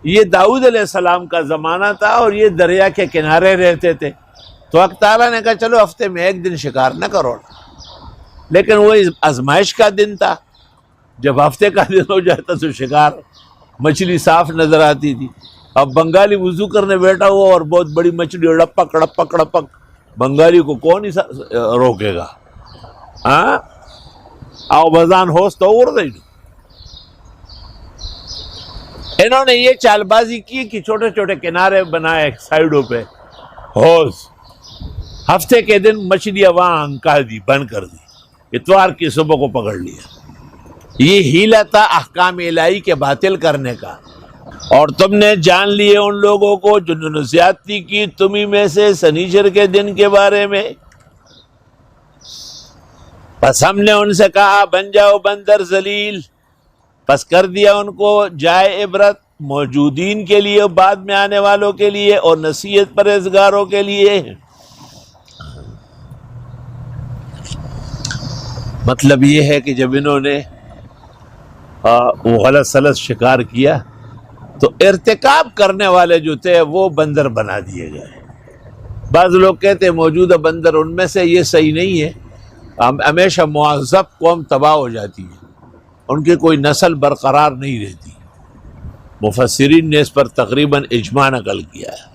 یہ داؤد علیہ السلام کا زمانہ تھا اور یہ دریا کے کنارے رہتے تھے، تو حق تعالیٰ نے کہا چلو ہفتے میں ایک دن شکار نہ کرو، لیکن وہ آزمائش کا دن تھا، جب ہفتے کا دن ہو جاتا تو شکار، مچھلی صاف نظر آتی تھی۔ اب بنگالی وضو کرنے بیٹھا ہوا اور بہت بڑی مچھلی ڑپک ڑپک ڑپک، بنگالی کو کون ہی روکے گا؟ ہاں آؤ بزان ہوس تو اڑ گئی۔ انہوں نے یہ چال بازی کی کہ چھوٹے چھوٹے کنارے بنائے سائیڈوں پہ، ہوز ہفتے کے دن مچھلیاں وہاں انکا دی، بند کر دی، اتوار کی صبح کو پکڑ لیا۔ یہ ہیلا تھا احکام الہی کے باطل کرنے کا۔ اور تم نے جان لیے ان لوگوں کو جنہوں نے زیادتی کی تمہیں میں سے سنیچر کے دن کے بارے میں، پس ہم نے ان سے کہا بن جاؤ بندر ذلیل، پس کر دیا ان کو جائے عبرت موجودین کے لیے، بعد میں آنے والوں کے لیے، اور نصیحت پرہیزگاروں کے لیے۔ مطلب یہ ہے کہ جب انہوں نے وہ غلط سلط شکار کیا تو ارتکاب کرنے والے جو تھے وہ بندر بنا دیے گئے۔ بعض لوگ کہتے ہیں موجودہ بندر ان میں سے، یہ صحیح نہیں ہے، ہمیشہ معذب قوم تباہ ہو جاتی ہے، ان کی کوئی نسل برقرار نہیں رہتی۔ مفسرین نے اس پر تقریباً اجماع نقل کیا ہے۔